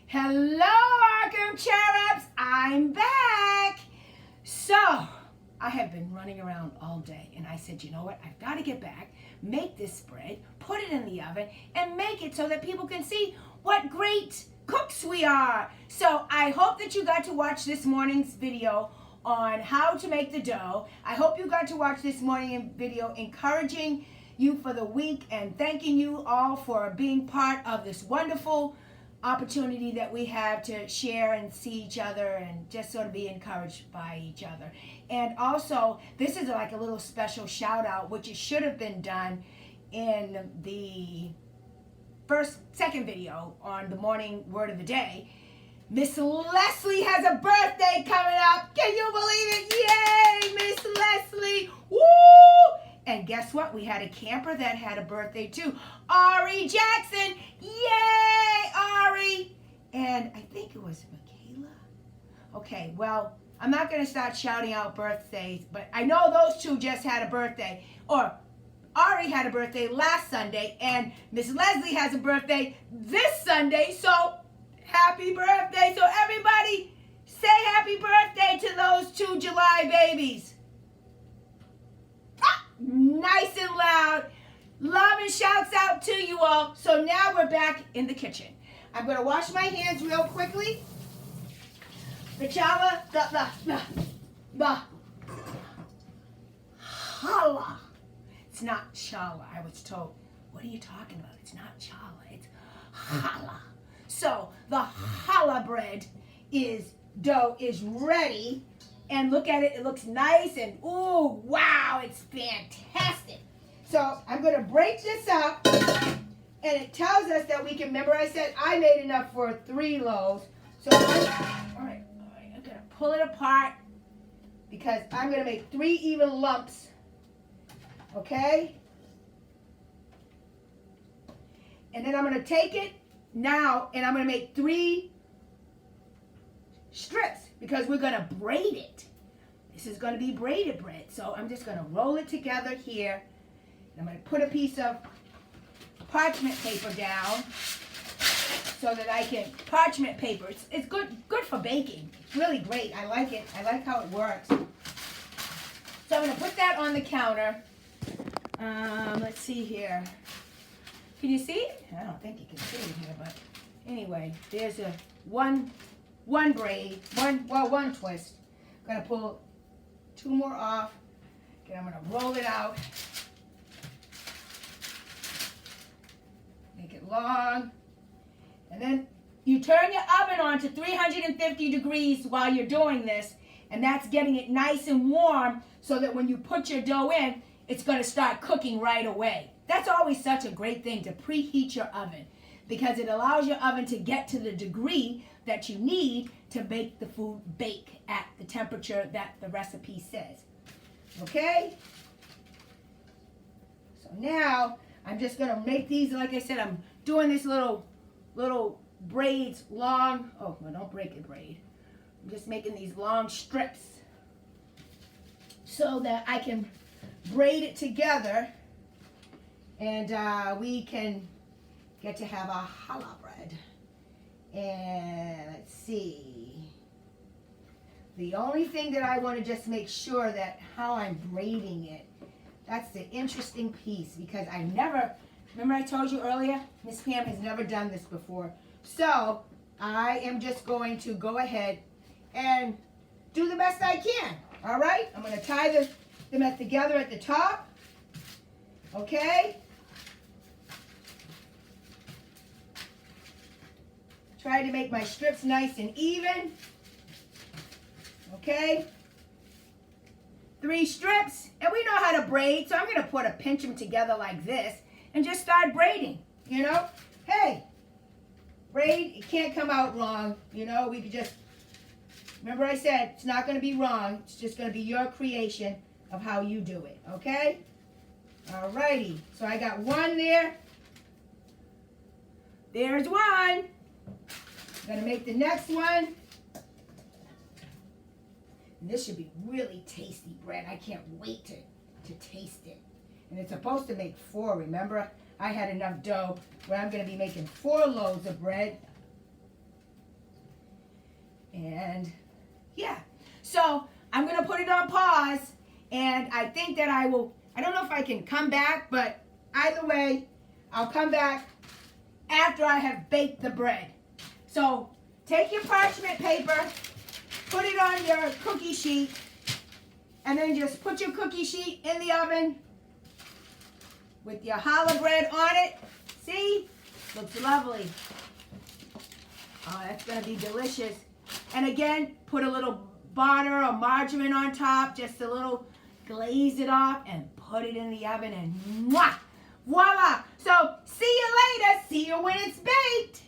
Hello, Arkham Cherubs! I'm back! So, I have been running around all day, and I said, you know what? I've got to get back, make this spread, put it in the oven, and make it so that people can see what great cooks we are. So, I hope that you got to watch this morning's video on how to make the dough. I hope you got to watch this morning video encouraging you for the week and thanking you all for being part of this wonderful opportunity that we have to share and see each other and just sort of be encouraged by each other. And also, this is like a little special shout out, which it should have been done in the second video on the morning word of the day. Miss Leslie has a birthday coming up. Can you believe it? Yay, Miss Leslie. Woo! And guess what? We had a camper that had a birthday too. Ari Jackson. Yay, Ari. And I think it was Michaela. Okay, well, I'm not going to start shouting out birthdays, but I know those two just had a birthday. Or Ari had a birthday last Sunday, and Miss Leslie has a birthday this Sunday, so happy birthday. So everybody say happy birthday to those two July babies. Nice and loud. Love and shouts out to you all. So now we're back in the kitchen. I'm going to wash my hands real quickly. The challah, the challah. It's not challah, I was told. What are you talking about? It's not challah, it's challah. So the challah bread dough is ready. And look at it, it looks nice and ooh, wow, it's fantastic. So I'm going to break this up, and it tells us that we can, remember I said I made enough for 3 loaves. So all right, I'm going to pull it apart because I'm going to make 3 even lumps, okay? And then I'm going to take it now, and I'm going to make 3 strips because we're going to braid it. This is going to be braided bread. So I'm just going to roll it together here. And I'm going to put a piece of parchment paper down so that I can, parchment paper, it's good for baking. It's really great. I like it. I like how it works. So I'm going to put that on the counter. Let's see here. Can you see it? I don't think you can see it here, but anyway, there's a one braid, one twist. I'm going to pull 2 more off. Okay, I'm going to roll it out. Make it long. And then you turn your oven on to 350 degrees while you're doing this. And that's getting it nice and warm so that when you put your dough in, it's going to start cooking right away. That's always such a great thing, to preheat your oven, because it allows your oven to get to the degree that you need to make the food bake at the temperature that the recipe says. Okay? So now I'm just going to make these, like I said, I'm doing this little braids long. Oh, well, don't break a braid. I'm just making these long strips so that I can braid it together and we can get to have a challah bread. And let's see. The only thing that I want to just make sure that how I'm braiding it, that's the interesting piece, because I never, remember I told you earlier, Miss Pam has never done this before. So I am just going to go ahead and do the best I can. All right? I'm going to tie them together at the top. Okay? Try to make my strips nice and even. Okay? 3 strips. And we know how to braid, so I'm going to pinch them together like this and just start braiding. You know? Hey, braid, it can't come out wrong. You know, we could just, remember I said, it's not going to be wrong. It's just going to be your creation of how you do it. Okay? Alrighty. So I got 1 there. There's 1. I'm going to make the next one. And this should be really tasty bread. I can't wait to taste it. And it's supposed to make 4, remember? I had enough dough where I'm going to be making 4 loaves of bread. And yeah, so I'm gonna put it on pause, and I think that I don't know if I can come back, but either way, I'll come back after I have baked the bread. So take your parchment paper, put it on your cookie sheet, and then just put your cookie sheet in the oven with your challah bread on it. See? Looks lovely. Oh, that's going to be delicious. And again, put a little butter or margarine on top, just a little, glaze it off, and put it in the oven, and mwah, voila. So see you later. See you when it's baked.